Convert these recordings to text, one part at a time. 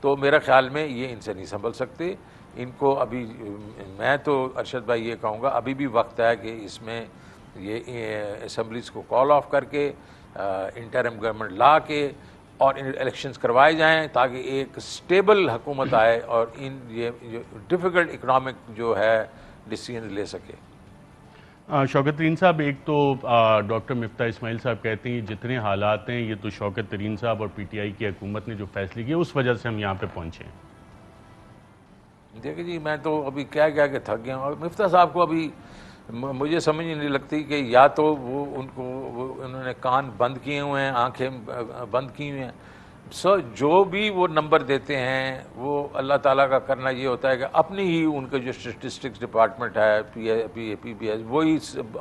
تو میرا خیال میں یہ ان سے نہیں سنبھل سکتے. ان کو ابھی میں تو ارشد بھائی یہ کہوں گا ابھی بھی وقت ہے کہ اس میں یہ اسمبلیز کو کال آف کر کے انٹرم گورنمنٹ لا کے اور الیکشنز کروائے جائیں تاکہ ایک سٹیبل حکومت آئے اور ان یہ ڈیفیکلٹ اکنامک جو ہے ڈیسیژن لے سکے. شوکت ترین صاحب، ایک تو ڈاکٹر مفتاح اسماعیل صاحب کہتے ہیں جتنے حالات ہیں یہ تو شوکت ترین صاحب اور پی ٹی آئی کی حکومت نے جو فیصلے کیے اس وجہ سے ہم یہاں پہ پہنچے ہیں. دیکھیں جی میں تو ابھی کیا کہ تھک گیا ہوں. اور مفتاح صاحب کو ابھی مجھے سمجھ نہیں لگتی کہ یا تو وہ انہوں نے کان بند کیے ہوئے ہیں، آنکھیں بند کی ہوئی ہیں. جو بھی وہ نمبر دیتے ہیں وہ اللہ تعالیٰ کا کرنا یہ ہوتا ہے کہ اپنی ہی ان کے جو اسٹیٹسٹکس ڈپارٹمنٹ ہے پی بی ایس وہی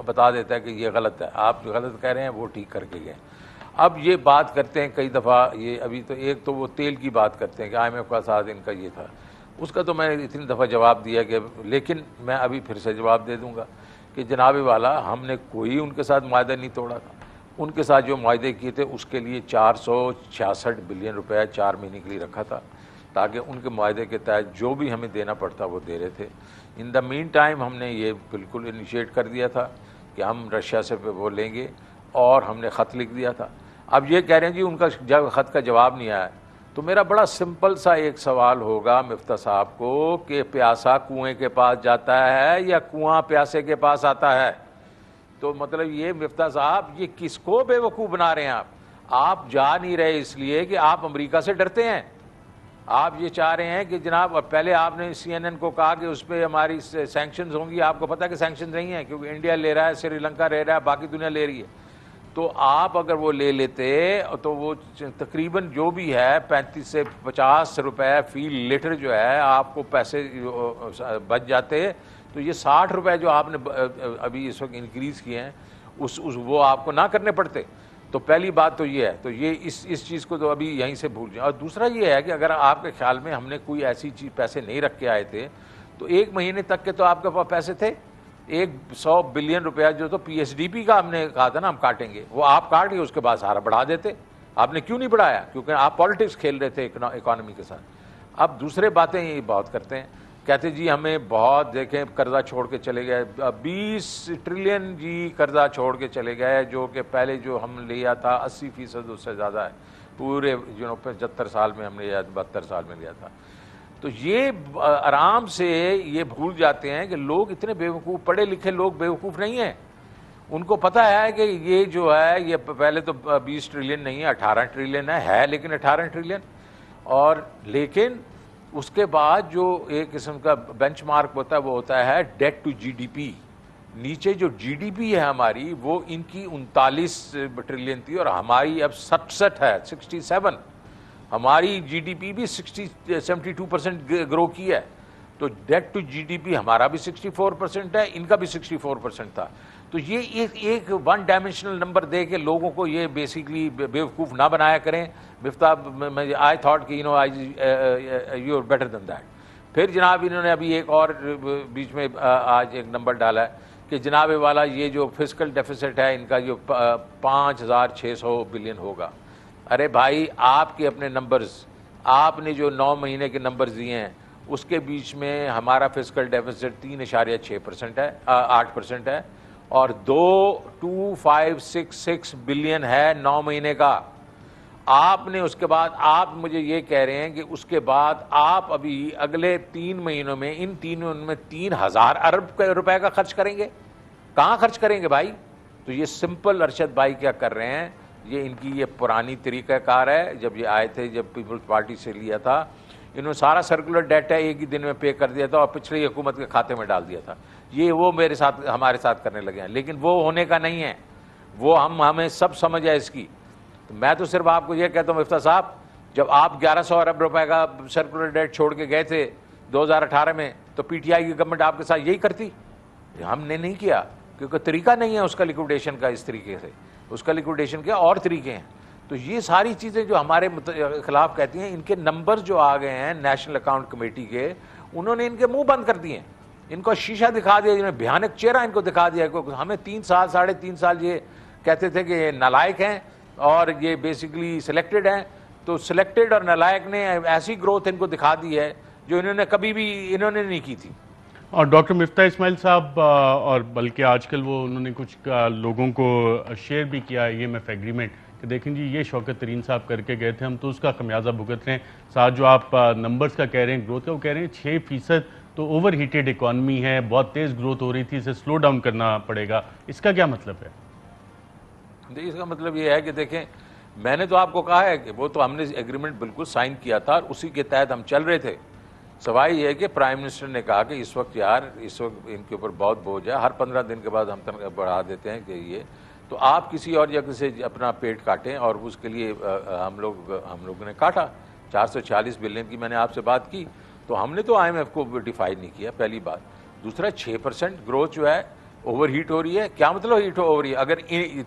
بتا دیتا ہے کہ یہ غلط ہے، آپ جو غلط کہہ رہے ہیں وہ ٹھیک کر کے گئے. اب یہ بات کرتے ہیں کئی دفعہ، یہ ابھی تو ایک تو وہ تیل کی بات کرتے ہیں کہ IMF کا ساتھ ان کا یہ تھا، اس کا تو میں نے اتنی دفعہ جواب دیا کہ لیکن میں ابھی پھر سے جواب دے دوں گا کہ جناب والا ہم نے کوئی ان کے ساتھ معاہدہ نہیں توڑا تھا. ان کے ساتھ جو معاہدے کیے تھے اس کے لیے 466 بلین روپے 4 مہینے کے لیے رکھا تھا تاکہ ان کے معاہدے کے تحت جو بھی ہمیں دینا پڑتا وہ دے رہے تھے. ان دا مین ٹائم ہم نے یہ بالکل انیشیٹ کر دیا تھا کہ ہم رشیا سے وہ لیں گے اور ہم نے خط لکھ دیا تھا. اب یہ کہہ رہے ہیں جی ان کا خط کا جواب نہیں آیا، تو میرا بڑا سمپل سا ایک سوال ہوگا مفتاح صاحب کو کہ پیاسا کنویں کے پاس جاتا ہے یا کنواں پیاسے کے پاس آتا ہے؟ تو مطلب یہ مفتاح صاحب یہ کس کو بے وقوف بنا رہے ہیں آپ جا نہیں رہے اس لیے کہ آپ امریکہ سے ڈرتے ہیں. آپ یہ چاہ رہے ہیں کہ جناب پہلے آپ نے CNN کو کہا کہ اس پہ ہماری سینکشنز ہوں گی، آپ کو پتہ ہے کہ سینکشنز نہیں ہیں کیونکہ انڈیا لے رہا ہے، سری لنکا لے رہا ہے، باقی دنیا لے رہی ہے. تو آپ اگر وہ لے لیتے تو وہ تقریباً جو بھی ہے 35 سے 50 روپے فی لیٹر جو ہے آپ کو پیسے بچ جاتے. تو یہ 60 روپے جو آپ نے ابھی اس وقت انکریز کیے ہیں وہ آپ کو نہ کرنے پڑتے. تو پہلی بات تو یہ ہے، تو یہ اس چیز کو تو ابھی یہیں سے بھول جائیں. اور دوسرا یہ ہے کہ اگر آپ کے خیال میں ہم نے کوئی ایسی چیز پیسے نہیں رکھ کے آئے تھے تو 1 مہینے تک کے تو آپ کے پاس پیسے تھے. 100 بلین روپیہ جو تو PSDP کا ہم نے کہا تھا نا ہم کاٹیں گے، وہ آپ کاٹ کے اس کے بعد سارا بڑھا دیتے. آپ نے کیوں نہیں بڑھایا؟ کیونکہ آپ پالیٹکس کھیل رہے تھے اکانومی کے ساتھ. اب دوسرے باتیں یہ بہت کرتے ہیں، کہتے جی ہمیں بہت دیکھیں قرضہ چھوڑ کے چلے گئے، 20 ٹریلین جی قرضہ چھوڑ کے چلے گئے، جو کہ پہلے جو ہم لیا تھا 80% اس سے زیادہ ہے پورے 75 سال میں ہم نے یا 72 سال میں لیا تھا. تو یہ آرام سے یہ بھول جاتے ہیں کہ لوگ اتنے بیوقوف، پڑھے لکھے لوگ بیوقوف نہیں ہیں. ان کو پتہ ہے کہ یہ جو ہے یہ پہلے تو 20 ٹریلین نہیں ہے 18 ٹریلین ہے لیکن 18 ٹریلین اور لیکن اس کے بعد جو ایک قسم کا بینچ مارک ہوتا ہے وہ ہوتا ہے ڈیٹ ٹو GDP. نیچے جو GDP ہے ہماری وہ ان کی 39 ٹریلین تھی اور ہماری اب 67 ہے 67. ہماری GDP بھی 72% گرو کی ہے. تو ڈیٹ ٹو GDP ہمارا بھی 64% ہے، ان کا بھی 64% تھا. تو یہ ایک ون ڈائمینشنل نمبر دے کے لوگوں کو یہ بیسیکلی بیوقوف نہ بنایا کریں. مفتاح آئی تھاٹ کہ you are better than that. پھر جناب انہوں نے ابھی ایک اور بیچ میں آج ایک نمبر ڈالا ہے کہ جناب والا یہ جو فسکل ڈیفیسٹ ہے ان کا جو 5600 بلین ہوگا. ارے بھائی آپ کے اپنے نمبرز، آپ نے جو 9 مہینے کے نمبرز دیے ہیں اس کے بیچ میں ہمارا فسکل ڈیفیسٹ 3.6% ہے 8% ہے اور 2566 بلین ہے 9 مہینے کا. آپ نے اس کے بعد آپ مجھے یہ کہہ رہے ہیں کہ اس کے بعد آپ ابھی اگلے 3 مہینوں میں ان 3 مہینوں میں 3000 ارب روپے کا خرچ کریں گے. کہاں خرچ کریں گے بھائی؟ تو یہ سمپل ارشد بھائی کیا کر رہے ہیں، یہ ان کی یہ پرانی طریقہ کار ہے. جب یہ آئے تھے، جب پیپلز پارٹی سے لیا تھا، انہوں نے سارا سرکولر ڈیٹا ایک ہی دن میں پے کر دیا تھا اور پچھلی حکومت کے کھاتے میں ڈال دیا تھا. یہ وہ ہمارے ساتھ کرنے لگے ہیں، لیکن وہ ہونے کا نہیں ہے. وہ ہمیں سب سمجھ ہے اس کی. تو میں تو صرف آپ کو یہ کہتا ہوں مفتاح صاحب، جب آپ 1100 ارب روپے کا سرکولر ڈیٹ چھوڑ کے گئے تھے 2018 میں تو PTI کی گورنمنٹ آپ کے ساتھ یہی کرتی. ہم نے نہیں کیا کیونکہ طریقہ نہیں ہے اس کا لیکویڈیشن کا. اس طریقے سے اس کا لیکویڈیشن کے اور طریقے ہیں. تو یہ ساری چیزیں جو ہمارے خلاف کہتی ہیں، ان کے نمبر جو آ گئے ہیں نیشنل اکاؤنٹ کمیٹی کے، انہوں نے ان کے منہ بند کر دیے ہیں. ان کو شیشہ دکھا دیا، جنہیں بھیانک چہرہ ان کو دکھا دیا. ہمیں 3 سال 3.5 سال یہ کہتے تھے کہ یہ نالائق ہیں اور یہ بیسیکلی سلیکٹڈ ہیں. تو سلیکٹڈ اور نالائق نے ایسی گروتھ ان کو دکھا دی ہے جو انہوں نے کبھی بھی انہوں نے نہیں کی تھی. اور ڈاکٹر مفتاح اسماعیل صاحب اور بلکہ آج کل وہ انہوں نے کچھ لوگوں کو شیئر بھی کیا ہے IMF ایگریمنٹ کہ دیکھیں جی یہ شوکت ترین صاحب کر کے گئے تھے, ہم تو اس کا خمیازہ بھگت رہے ہیں. ساتھ جو آپ نمبرز کا کہہ رہے ہیں گروتھ کا, وہ کہہ رہے ہیں 6% تو اوور ہیٹڈ اکانومی ہے, بہت تیز گروتھ ہو رہی تھی, اسے سلو ڈاؤن کرنا پڑے گا. اس کا کیا مطلب ہے؟ اس کا مطلب یہ ہے کہ دیکھیں میں نے تو آپ کو کہا ہے کہ وہ تو ہم نے ایگریمنٹ بالکل سائن کیا تھا اور اسی کے تحت ہم چل رہے تھے. سوائے یہ ہے کہ پرائم منسٹر نے کہا کہ اس وقت ان کے اوپر بہت بوجھ ہے, ہر 15 دن کے بعد ہم تنخواہ بڑھا دیتے ہیں کہ یہ تو آپ کسی اور جگہ سے اپنا پیٹ کاٹیں, اور اس کے لیے ہم لوگوں نے کاٹا 440 بلین کی. میں نے آپ سے بات کی تو ہم نے تو IMF کو ڈیفائی نہیں کیا, پہلی بات. دوسرا 6% گروتھ جو ہے اوور ہیٹ ہو رہی ہے. کیا مطلب ہیٹ ہو رہی ہے؟ اگر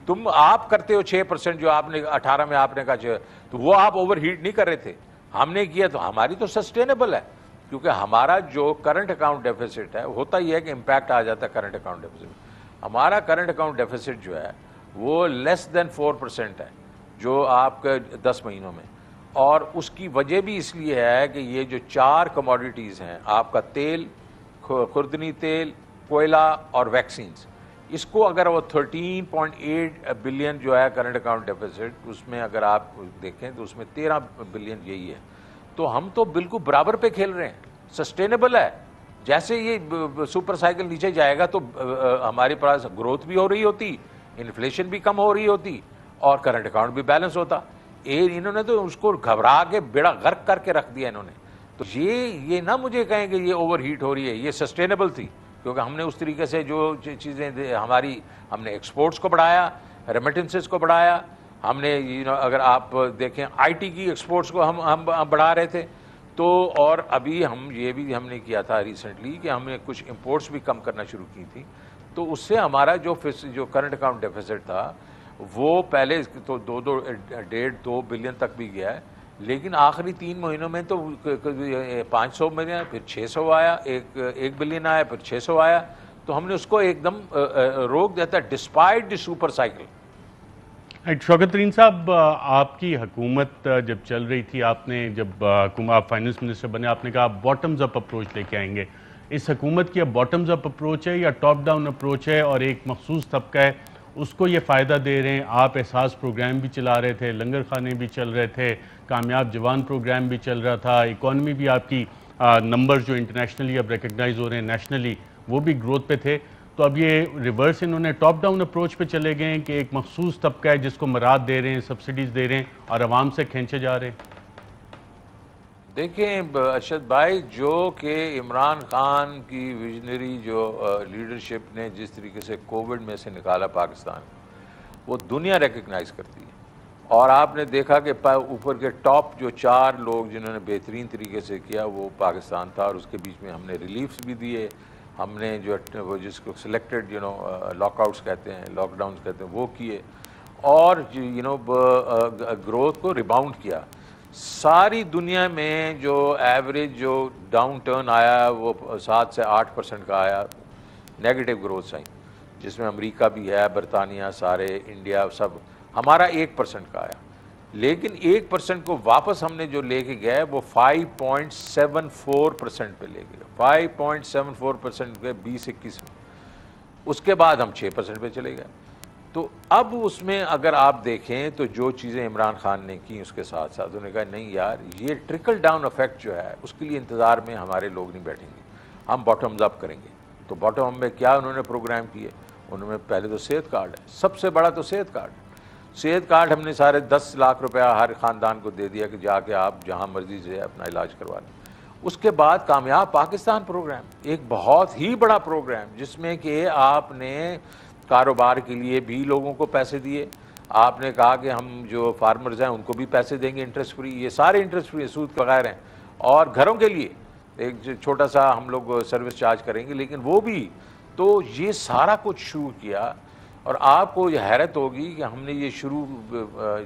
تم آپ کرتے ہو 6% جو آپ نے 18 میں آپ نے کہا تو وہ آپ اوور ہیٹ نہیں کر رہے تھے, ہم نے کیا تو ہماری تو سسٹینیبل ہے. کیونکہ ہمارا جو کرنٹ اکاؤنٹ ڈیفیسٹ ہے ہوتا ہی ہے کہ امپیکٹ آ جاتا ہے کرنٹ اکاؤنٹ ڈیفیسٹ. ہمارا کرنٹ اکاؤنٹ ڈیفیسٹ جو ہے وہ لیس دین 4% ہے جو آپ کے 10 مہینوں میں, اور اس کی وجہ بھی اس لیے ہے کہ یہ جو 4 کموڈیٹیز ہیں آپ کا تیل, خوردنی تیل, کوئلہ اور ویکسینز, اس کو اگر وہ 13.8 بلین جو ہے کرنٹ اکاؤنٹ ڈیفیسٹ, اس میں اگر آپ دیکھیں تو اس میں 13 بلین یہی ہے. تو ہم تو بالکل برابر پہ کھیل رہے ہیں, سسٹینیبل ہے. جیسے یہ سپر سائیکل نیچے جائے گا تو ہمارے پاس گروتھ بھی ہو رہی ہوتی, انفلیشن بھی کم ہو رہی ہوتی اور کرنٹ اکاؤنٹ بھی بیلنس ہوتا. انہوں نے تو اس کو گھبرا کے بیڑا غرق کر کے رکھ دیا انہوں نے. تو یہ نہ مجھے کہیں کہ یہ اوور ہیٹ ہو رہی ہے, یہ سسٹینیبل تھی کیونکہ ہم نے اس طریقے سے جو چیزیں ہم نے ایکسپورٹس کو بڑھایا, ریمیٹنسز کو بڑھایا, ہم نے اگر آپ دیکھیں IT کی ایکسپورٹس کو ہم بڑھا رہے تھے. تو اور ابھی ہم نے کیا تھا ریسنٹلی کہ ہم نے کچھ امپورٹس بھی کم کرنا شروع کی تھی. تو اس سے ہمارا جو کرنٹ اکاؤنٹ ڈیفیسٹ تھا وہ پہلے تو 2 بلین تک بھی گیا ہے, لیکن آخری 3 مہینوں میں تو 500 ملین, پھر 600 آیا, 1 بلین آیا, پھر 600 آیا. تو ہم نے اس کو ایک دم روک دیتا ڈسپائٹ دی سپر سائیکل. شوکت ترین صاحب, آپ کی حکومت جب چل رہی تھی, آپ نے جب آپ فائنانس منسٹر بنے, آپ نے کہا باٹمز اپ اپروچ لے کے آئیں گے. اس حکومت کی اب باٹمز اپ اپروچ ہے یا ٹاپ ڈاؤن اپروچ ہے, اور ایک مخصوص طبقہ ہے اس کو یہ فائدہ دے رہے ہیں؟ آپ احساس پروگرام بھی چلا رہے تھے, لنگر خانے بھی چل رہے تھے, کامیاب جوان پروگرام بھی چل رہا تھا, اکانومی بھی آپ کی نمبرز جو انٹرنیشنلی اب ریکگنائز ہو رہے ہیں نیشنلی وہ بھی گروتھ پہ تھے. تو اب یہ ریورس انہوں نے ٹاپ ڈاؤن اپروچ پہ چلے گئے ہیں کہ ایک مخصوص طبقہ ہے جس کو مراد دے رہے ہیں, سبسڈیز دے رہے ہیں اور عوام سے کھینچے جا رہے ہیں. دیکھیں ارشد بھائی, جو کہ عمران خان کی ویژنری جو لیڈرشپ نے جس طریقے سے کووڈ میں سے نکالا پاکستان, وہ دنیا ریکگنائز کرتی ہے. اور آپ نے دیکھا کہ اوپر کے ٹاپ جو 4 لوگ جنہوں نے بہترین طریقے سے کیا وہ پاکستان تھا, اور اس کے بیچ میں ہم نے ریلیفز بھی دیے, ہم نے جو جس کو سلیکٹڈ لاک آؤٹس کہتے ہیں, لاک ڈاؤنس کہتے ہیں, وہ کیے, اور گروتھ کو ریباؤنڈ کیا. ساری دنیا میں جو ایوریج جو ڈاؤن ٹرن آیا وہ 7 سے 8% کا آیا, نیگیٹو گروتھ آئی, جس میں امریکہ بھی ہے, برطانیہ, سارے انڈیا, سب. ہمارا 1% کا آیا, لیکن 1% کو واپس ہم نے جو لے کے گئے وہ 5.74% پہ لے گئے, 5.74% پہ 2021 میں. اس کے بعد ہم 6% پہ چلے گئے. تو اب اس میں اگر آپ دیکھیں تو جو چیزیں عمران خان نے کی اس کے ساتھ ساتھ انہوں نے کہا نہیں یار یہ ٹرکل ڈاؤن افیکٹ جو ہے اس کے لیے انتظار میں ہمارے لوگ نہیں بیٹھیں گے, ہم باٹمز اپ کریں گے. تو باٹم اپ میں کیا انہوں نے پروگرام کیے؟ انہوں نے پہلے تو صحت کارڈ ہے, سب سے بڑا تو صحت کارڈ. صحت کارڈ ہم نے سارے 10 لاکھ روپیہ ہر خاندان کو دے دیا کہ جا کے آپ جہاں مرضی سے اپنا علاج کروا لیں. اس کے بعد کامیاب پاکستان پروگرام, ایک بہت ہی بڑا پروگرام جس میں کہ آپ نے کاروبار کے لیے بھی لوگوں کو پیسے دیے, آپ نے کہا کہ ہم جو فارمرز ہیں ان کو بھی پیسے دیں گے انٹرسٹ فری, یہ سارے انٹرسٹ فری سود کے بغیر ہیں, اور گھروں کے لیے ایک چھوٹا سا ہم لوگ سروس چارج کریں گے, لیکن وہ بھی. تو یہ سارا کچھ شروع کیا, اور آپ کو یہ حیرت ہوگی کہ ہم نے یہ شروع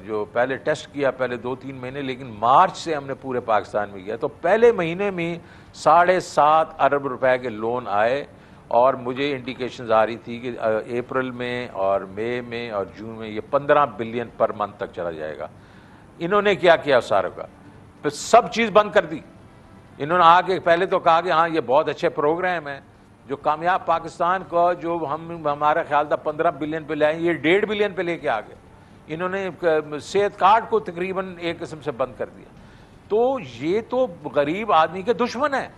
جو پہلے ٹیسٹ کیا پہلے 2-3 مہینے, لیکن مارچ سے ہم نے پورے پاکستان میں کیا. تو پہلے مہینے میں 7.5 ارب روپے کے لون آئے, اور مجھے انڈیکیشنز آ رہی تھی کہ اپریل میں اور مئی میں اور جون میں یہ 15 بلین پر منتھ تک چلا جائے گا. انہوں نے کیا کیا ساروں کا؟ پھر سب چیز بند کر دی. انہوں نے آگے پہلے تو کہا کہ ہاں یہ بہت اچھے پروگرام ہیں جو کامیاب پاکستان کو جو ہمارا خیال تھا 15 بلین پہ لے آئیں، یہ 1.5 بلین پہ لے کے آ گئے. انہوں نے صحت کارڈ کو تقریباً ایک قسم سے بند کر دیا. تو یہ تو غریب آدمی کے دشمن ہیں.